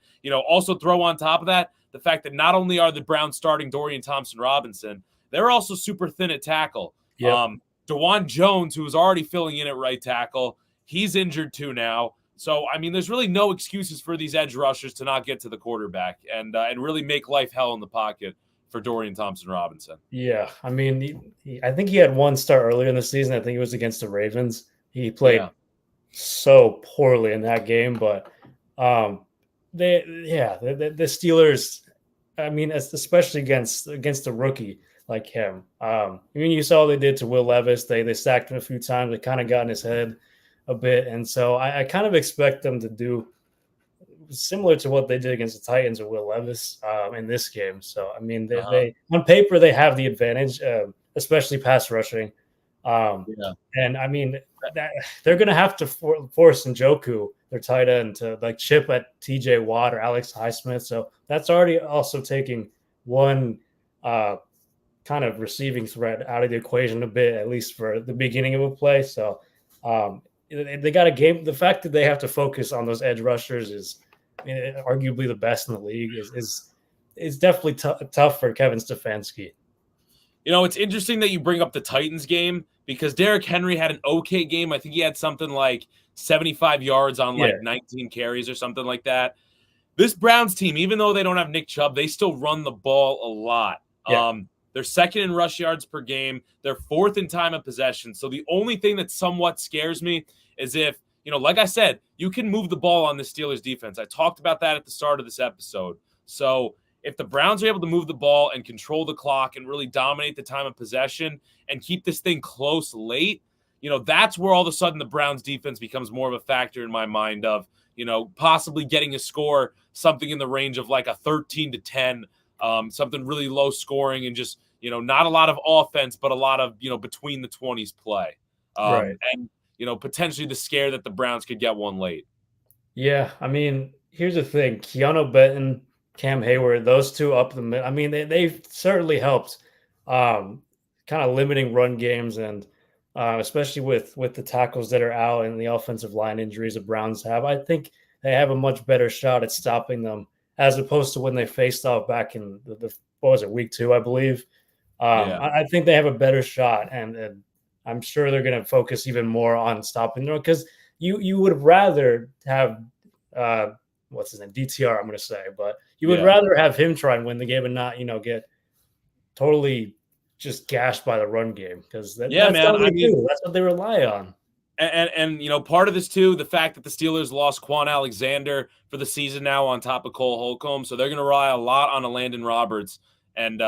also throw on top of that the fact that not only are the Browns starting Dorian Thompson-Robinson, they're also super thin at tackle. DeJuan Jones, who was already filling in at right tackle, he's injured too now. So, I mean, there's really no excuses for these edge rushers to not get to the quarterback and really make life hell in the pocket for Dorian Thompson-Robinson. Yeah, I mean, I think he had one start earlier in the season. I think it was against the Ravens. He played so poorly in that game, but the Steelers, I mean, especially against a rookie like him. I mean, you saw what they did to Will Levis. They sacked him a few times. They kind of got in his head a bit, and so I kind of expect them to do similar to what they did against the Titans with Will Levis in this game. So, I mean, they on paper, they have the advantage, especially pass rushing. And, I mean, they're going to have to force Njoku, their tight end, to, chip at TJ Watt or Alex Highsmith. So, that's already also taking one kind of receiving threat out of the equation a bit, at least for the beginning of a play. So, they got a game. The fact that they have to focus on those edge rushers is arguably the best in the league is definitely tough for Kevin Stefanski. It's interesting that you bring up the Titans game because Derrick Henry had an okay game. I think he had something like 75 yards on 19 carries or something like that. This Browns team, even though they don't have Nick Chubb, they still run the ball a lot. They're second in rush yards per game. They're fourth in time of possession. So the only thing that somewhat scares me is if, like I said, you can move the ball on the Steelers defense. I talked about that at the start of this episode. So if the Browns are able to move the ball and control the clock and really dominate the time of possession and keep this thing close late, that's where all of a sudden the Browns defense becomes more of a factor in my mind of, possibly getting a score, something in the range of like a 13-10, something really low scoring and just, not a lot of offense, but a lot of, between the 20s play. And, potentially the scare that the Browns could get one late. Yeah. I mean, here's the thing. Keanu Benton, Cam Hayward, those two up the middle. I mean, they've certainly helped kind of limiting run games. And especially with the tackles that are out and the offensive line injuries the Browns have. I think they have a much better shot at stopping them as opposed to when they faced off back in the what was it, week 2, I believe. Yeah. I think they have a better shot, and I'm sure they're going to focus even more on stopping them because you would rather have what's his name, DTR, I'm going to say, but you would Yeah. rather have him try and win the game and not get totally just gashed by the run game because Yeah, that's man. all I they mean, do. That's what they rely on. and part of this too, the fact that the Steelers lost Quan Alexander for the season now on top of Cole Holcomb, so they're going to rely a lot on Landon Roberts and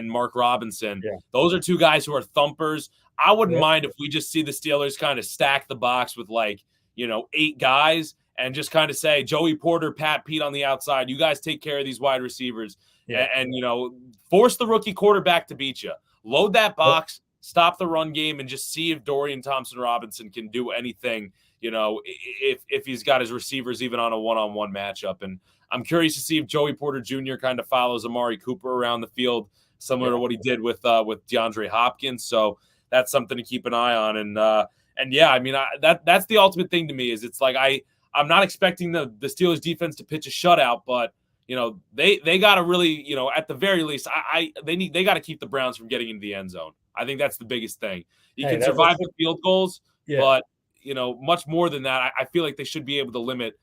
Mark Robinson. Yeah. Those are two guys who are thumpers. I wouldn't Yeah. mind if we just see the Steelers kind of stack the box with 8 guys and just kind of say Joey Porter, Pat Pete on the outside. You guys take care of these wide receivers and force the rookie quarterback to beat you. Load that box. Stop the run game and just see if Dorian Thompson-Robinson can do anything, if he's got his receivers even on a one-on-one matchup. And I'm curious to see if Joey Porter Jr. kind of follows Amari Cooper around the field, similar to what he did with DeAndre Hopkins. So that's something to keep an eye on. And yeah, I mean, that's the ultimate thing to me is it's like I'm not expecting the Steelers defense to pitch a shutout, but they got to really, at the very least, they got to keep the Browns from getting into the end zone. I think that's the biggest thing. You can survive the field goals, but much more than that, I feel like they should be able to limit,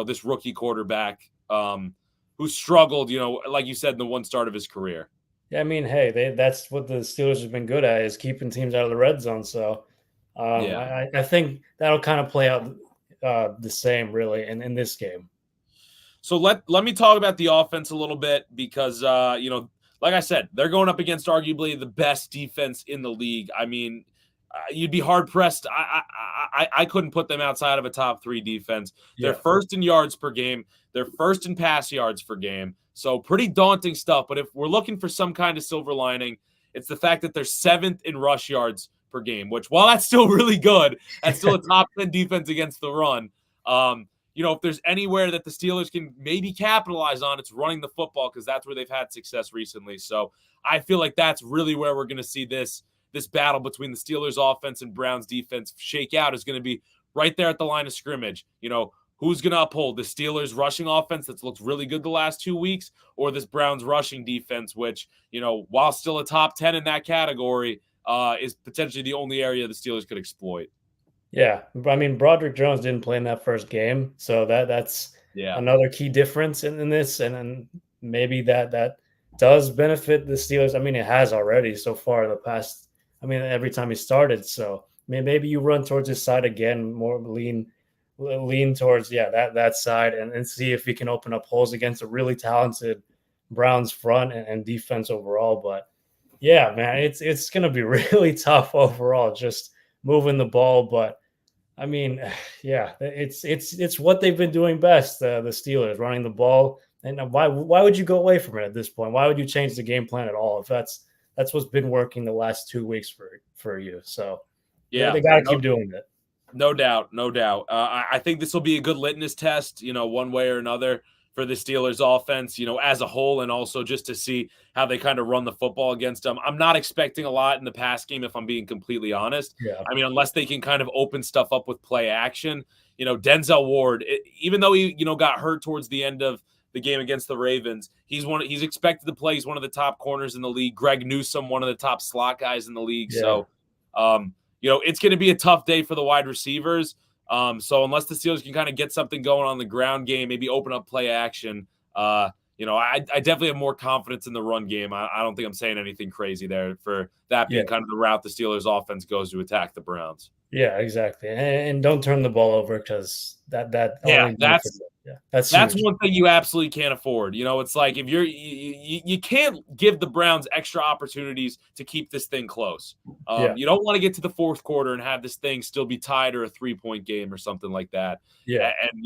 this rookie quarterback who struggled, like you said, in the one start of his career. Yeah, I mean, hey, that's what the Steelers have been good at is keeping teams out of the red zone. So I think that'll kind of play out the same, really, in this game. So let me talk about the offense a little bit because, like I said, they're going up against arguably the best defense in the league. I mean, you'd be hard pressed. I couldn't put them outside of a top 3 defense. Yeah. They're first in yards per game. They're first in pass yards per game. So pretty daunting stuff. But if we're looking for some kind of silver lining, it's the fact that they're 7th in rush yards per game, which while that's still really good, that's still a top 10 defense against the run. If there's anywhere that the Steelers can maybe capitalize on, it's running the football because that's where they've had success recently. So I feel like that's really where we're going to see this battle between the Steelers offense and Browns defense shake out is going to be right there at the line of scrimmage. Who's going to uphold the Steelers rushing offense that's looked really good the last 2 weeks or this Browns rushing defense, which, while still a top 10 in that category, is potentially the only area the Steelers could exploit. Yeah, I mean, Broderick Jones didn't play in that first game, so that's another key difference in this, and maybe that does benefit the Steelers. I mean, it has already so far in the past. I mean, every time he started, so maybe you run towards his side again, more lean towards that side, and see if he can open up holes against a really talented Browns front and defense overall. But yeah, man, it's going to be really tough overall, just moving the ball, but. I mean, yeah, it's what they've been doing best. The Steelers running the ball, and why would you go away from it at this point? Why would you change the game plan at all if that's what's been working the last 2 weeks for you? So they got to keep doing it. No doubt. I think this will be a good litmus test, one way or another for the Steelers offense, as a whole, and also just to see how they kind of run the football against them. I'm not expecting a lot in the pass game, if I'm being completely honest. Yeah. I mean, unless they can kind of open stuff up with play action. Denzel Ward, even though he, got hurt towards the end of the game against the Ravens, he's expected to play. He's one of the top corners in the league. Greg Newsome, one of the top slot guys in the league. Yeah. So, it's going to be a tough day for the wide receivers. So unless the Steelers can kind of get something going on the ground game, maybe open up play action, I definitely have more confidence in the run game. I don't think I'm saying anything crazy there for that being kind of the route the Steelers offense goes to attack the Browns. Yeah, exactly. And don't turn the ball over because that's one thing you absolutely can't afford. It's like if you can't give the Browns extra opportunities to keep this thing close. You don't want to get to the fourth quarter and have this thing still be tied or a 3-point game or something like that. Yeah. And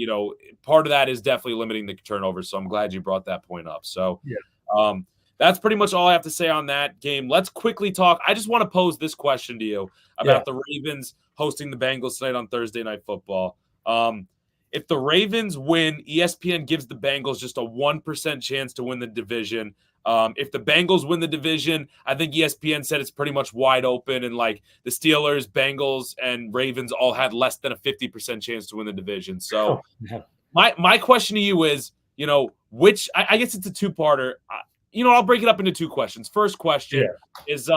part of that is definitely limiting the turnovers. So I'm glad you brought that point up. So that's pretty much all I have to say on that game. Let's quickly talk. I just want to pose this question to you about the Ravens hosting the Bengals tonight on Thursday Night Football. If the Ravens win, ESPN gives the Bengals just a 1% chance to win the division. If the Bengals win the division, I think ESPN said it's pretty much wide open, and like the Steelers, Bengals, and Ravens all had less than a 50% chance to win the division. So my question to you is, which I guess it's a two-parter. I'll break it up into two questions. First question is,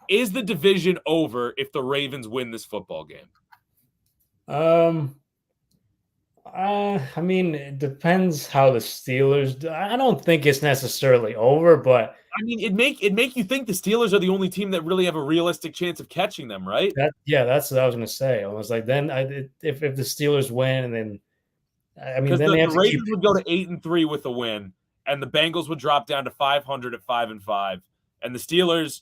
is the division over if the Ravens win this football game? I mean, it depends how the Steelers do. I don't think it's necessarily over, but I mean, it make you think the Steelers are the only team that really have a realistic chance of catching them, right? That's what I was going to say. I was like, then if the Steelers win, and then because the Ravens would go to 8-3 with a win, and the Bengals would drop down to 500 at 5-5, and the Steelers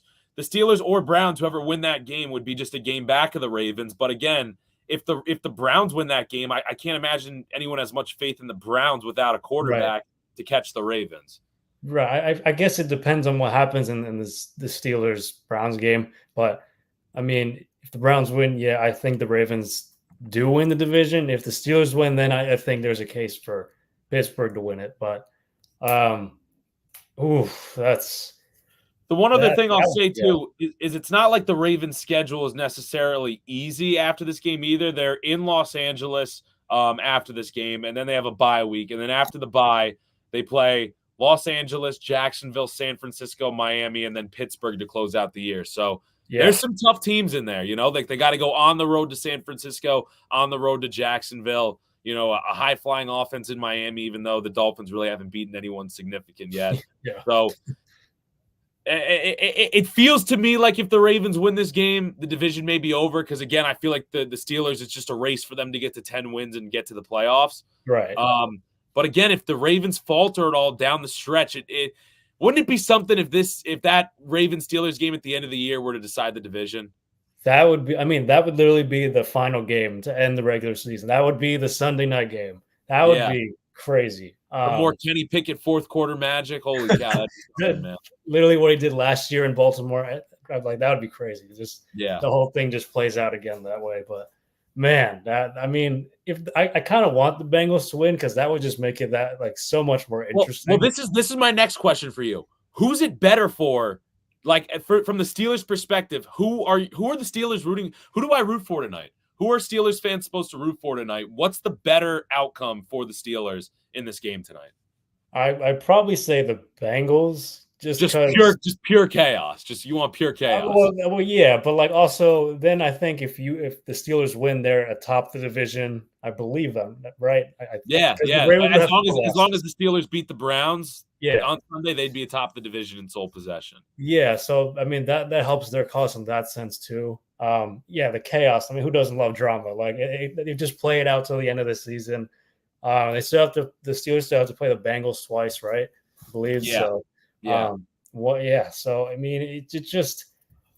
or Browns, whoever win that game, would be just a game back of the Ravens. But again, if the Browns win that game, I can't imagine anyone has much faith in the Browns without a quarterback to catch the Ravens. Right. I guess it depends on what happens in the Steelers-Browns game. But, I mean, if the Browns win, I think the Ravens do win the division. If the Steelers win, then I think there's a case for Pittsburgh to win it. But, that's – the one other thing I'll say, too, is it's not like the Ravens' schedule is necessarily easy after this game either. They're in Los Angeles after this game, and then they have a bye week. And then after the bye, they play Los Angeles, Jacksonville, San Francisco, Miami, and then Pittsburgh to close out the year. So there's some tough teams in there. Like they got to go on the road to San Francisco, on the road to Jacksonville. A high-flying offense in Miami, even though the Dolphins really haven't beaten anyone significant yet. So – it feels to me like if the Ravens win this game, the division may be over because, again, I feel like the Steelers, it's just a race for them to get to 10 wins and get to the playoffs. Right. But, again, if the Ravens falter at all down the stretch, wouldn't it be something if that Ravens-Steelers game at the end of the year were to decide the division? That would literally be the final game to end the regular season. That would be the Sunday night game. That would be crazy. More Kenny Pickett fourth quarter magic. Holy cow. Man. Literally what he did last year in Baltimore. Like that would be crazy. The whole thing just plays out again that way. But man, if I kind of want the Bengals to win because that would just make it that like so much more interesting. Well, this is my next question for you. Who's it better for? Like from the Steelers' perspective, who are the Steelers rooting? Who do I root for tonight? Who are Steelers fans supposed to root for tonight? What's the better outcome for the Steelers in this game tonight? I'd probably say the Bengals. Just pure chaos. You want pure chaos. Well, yeah, but like also then I think if the Steelers win, they're atop the division. I believe them, right? As long as the Steelers beat the Browns, on Sunday they'd be atop the division in sole possession. Yeah, so I mean that helps their cause in that sense too. The chaos. I mean, who doesn't love drama? Like they just play it out till the end of the season. The Steelers still have to play the Bengals twice, right? I believe so. So I mean, it just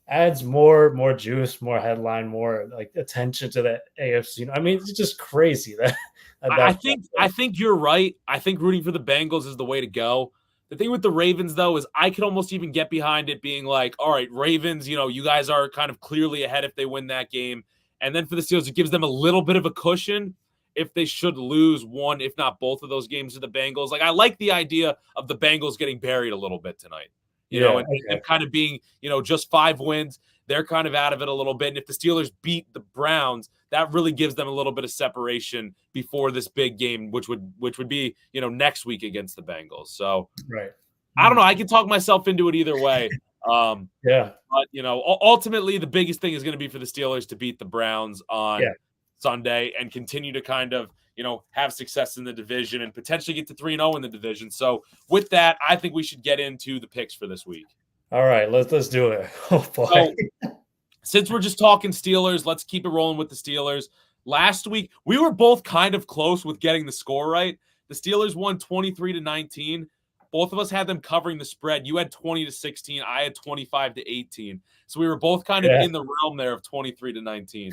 adds more juice, more headline, more like attention to the AFC. I mean, it's just crazy that. I think you're right. I think rooting for the Bengals is the way to go. The thing with the Ravens, though, is I could almost even get behind it being like, all right, Ravens, you guys are kind of clearly ahead if they win that game. And then for the Steelers, it gives them a little bit of a cushion if they should lose one, if not both of those games to the Bengals. Like, I like the idea of the Bengals getting buried a little bit tonight, and kind of being, just 5 wins. They're kind of out of it a little bit. And if the Steelers beat the Browns, that really gives them a little bit of separation before this big game, which would be, next week against the Bengals. So I don't know. I can talk myself into it either way. But, ultimately the biggest thing is going to be for the Steelers to beat the Browns on Sunday and continue to kind of, have success in the division and potentially get to 3-0 in the division. So with that, I think we should get into the picks for this week. All right, let's do it. Oh boy. So, since we're just talking Steelers, let's keep it rolling with the Steelers. Last week, we were both kind of close with getting the score right. The Steelers won 23-19. Both of us had them covering the spread. You had 20-16. I had 25-18. So we were both kind of in the realm there of 23-19.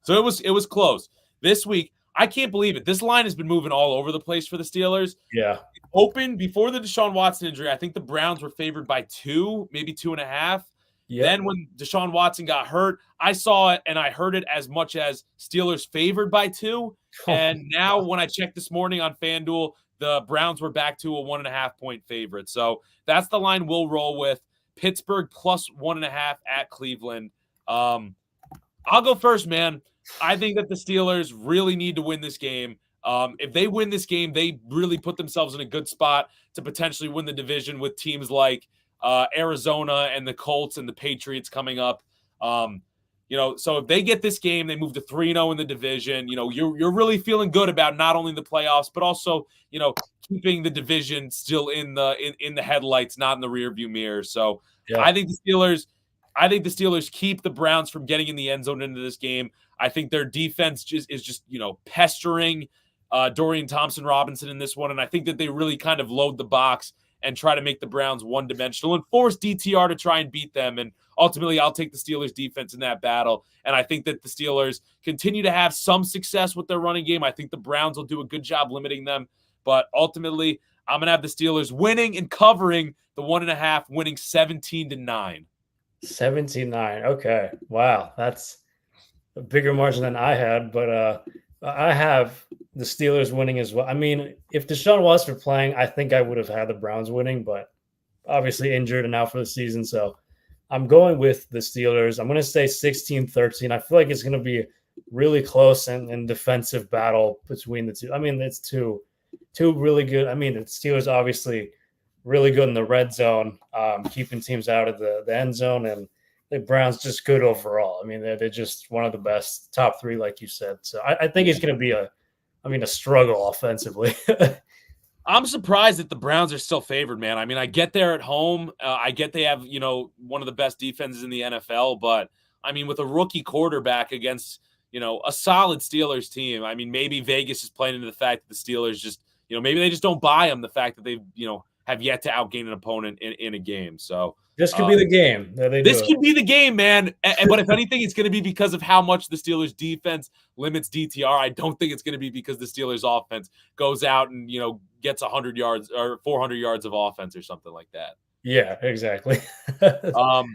So it was close. This week, I can't believe it. This line has been moving all over the place for the Steelers. Yeah. Open before the Deshaun Watson injury, I think the Browns were favored by 2, maybe 2.5. Yep. Then when Deshaun Watson got hurt, I saw it and I heard it as much as Steelers favored by 2. And now when I checked this morning on FanDuel, the Browns were back to a 1.5-point favorite. So that's the line we'll roll with. Pittsburgh plus 1.5 at Cleveland. I'll go first, man. I think that the Steelers really need to win this game. If they win this game, they really put themselves in a good spot to potentially win the division with teams like Arizona and the Colts and the Patriots coming up. So if they get this game, they move to 3-0 in the division. You're really feeling good about not only the playoffs, but also, keeping the division still in the headlights, not in the rearview mirror. So yeah. I think the Steelers keep the Browns from getting in the end zone into this game. I think their defense is just pestering Dorian Thompson-Robinson in this one, and I think that they really kind of load the box and try to make the Browns one-dimensional and force DTR to try and beat them. And ultimately, I'll take the Steelers' defense in that battle. And I think that the Steelers continue to have some success with their running game. I think the Browns will do a good job limiting them. But ultimately, I'm going to have the Steelers winning and covering the 1.5, winning 17-9. 17-9. Okay. Wow. That's a bigger margin than I had. But I have the Steelers winning as well. I mean, if Deshaun Watson were playing, I think I would have had the Browns winning, but obviously injured and out for the season. So I'm going with the Steelers. I'm going to say 16-13. I feel like it's going to be really close and defensive battle between the two. I mean, it's two really good. I mean, the Steelers obviously really good in the red zone, keeping teams out of the end zone, and the Browns just good overall. I mean, they're just one of the best, top three, like you said. So I think it's going to be a struggle offensively. I'm surprised that the Browns are still favored, man. I mean, I get they're at home. I get they have, one of the best defenses in the NFL. But, I mean, with a rookie quarterback against, a solid Steelers team, I mean, maybe Vegas is playing into the fact that the Steelers just, maybe they just don't buy them the fact that they, have yet to outgain an opponent in a game. So this could be the game. This could be the game, man. But if anything, it's going to be because of how much the Steelers defense limits DTR. I don't think it's going to be because the Steelers offense goes out and, gets 100 yards or 400 yards of offense or something like that. Yeah, exactly. All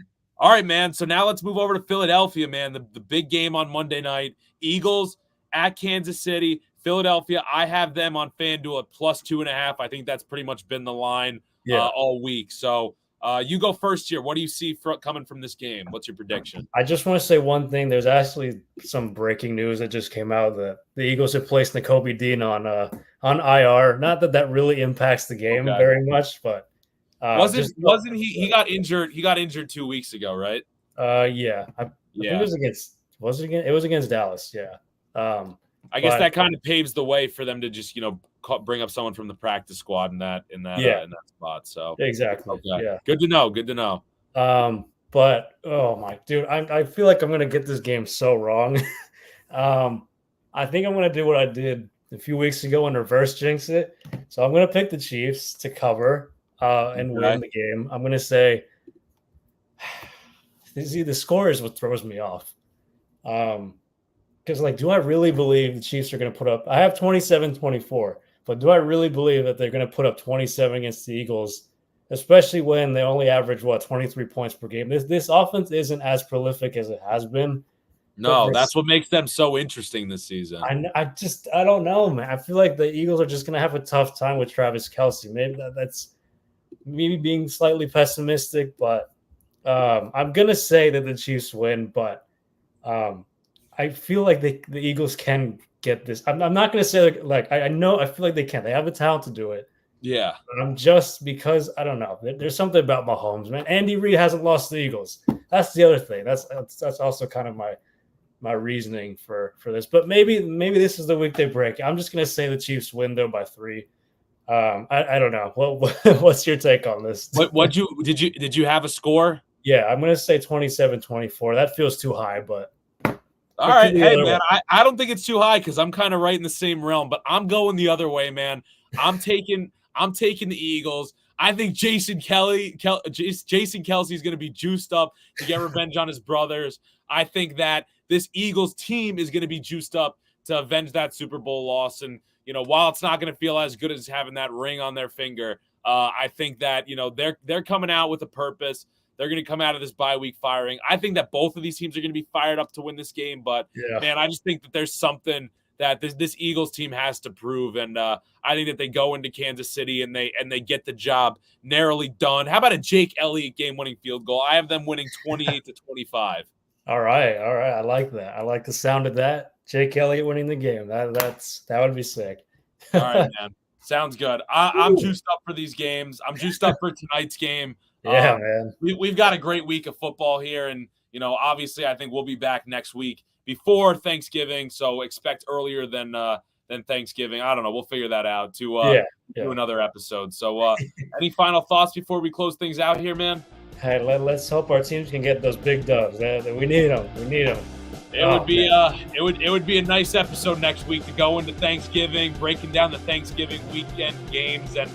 right, man. So now let's move over to Philadelphia, man. The big game on Monday night. Eagles at Kansas City. Philadelphia, I have them on FanDuel at plus 2.5. I think that's pretty much been the line all week. So you go first here. What do you see coming from this game? What's your prediction? I just want to say one thing. There's actually some breaking news that just came out that the Eagles have placed Nakobe Dean on IR. Not that really impacts the game very much, but wasn't he got injured? He got injured 2 weeks ago, right? Yeah. I think it was against Dallas. Yeah. I guess that kind of paves the way for them to just, bring up someone from the practice squad in that spot. So exactly. Okay. Yeah. Good to know. But oh my dude, I feel like I'm gonna get this game so wrong. I think I'm gonna do what I did a few weeks ago and reverse jinx it. So I'm gonna pick the Chiefs to cover and win the game. I'm gonna say the score is what throws me off. Because, do I really believe the Chiefs are going to put up – I have 27-24, but do I really believe that they're going to put up 27 against the Eagles, especially when they only average, 23 points per game? This offense isn't as prolific as it has been. No, that's what makes them so interesting this season. I don't know, man. I feel like the Eagles are just going to have a tough time with Travis Kelce. Maybe that's maybe being slightly pessimistic, but I'm going to say that the Chiefs win, but I feel like the Eagles can get this. I'm not going to say I know I feel like they can. They have the talent to do it. Yeah. But just because I don't know. There's something about Mahomes, man. Andy Reid hasn't lost the Eagles. That's the other thing. That's also kind of my reasoning for this. But maybe this is the week they break. I'm just going to say the Chiefs win though by 3. I don't know. What's your take on this? Did you have a score? Yeah, I'm going to say 27-24. That feels too high, but. All right. Hey, man, I don't think it's too high because I'm kind of right in the same realm, but I'm going the other way, man. I'm taking the Eagles. I think Jason Kelce is going to be juiced up to get revenge on his brothers. I think that this Eagles team is going to be juiced up to avenge that Super Bowl loss. And, while it's not going to feel as good as having that ring on their finger, I think that, they're coming out with a purpose. They're going to come out of this bye week firing. I think that both of these teams are going to be fired up to win this game. But, man, I just think that there's something that this Eagles team has to prove. And I think that they go into Kansas City and they get the job narrowly done. How about a Jake Elliott game-winning field goal? I have them winning 28-25. All right. I like that. I like the sound of that. Jake Elliott winning the game. That would be sick. All right, man. Sounds good. I'm juiced up for these games. I'm juiced up for tonight's game. Yeah, man. We've got a great week of football here, and obviously, I think we'll be back next week before Thanksgiving. So expect earlier than Thanksgiving. I don't know. We'll figure that out to do another episode. So, any final thoughts before we close things out here, man? Hey, let's hope our teams can get those big dubs. We need them. We need them. It would be a nice episode next week to go into Thanksgiving, breaking down the Thanksgiving weekend games, and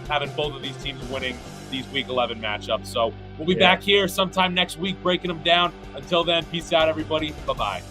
having both of these teams winning these Week 11 matchups. So we'll be back here sometime next week breaking them down. Until then, peace out, everybody. Bye-bye.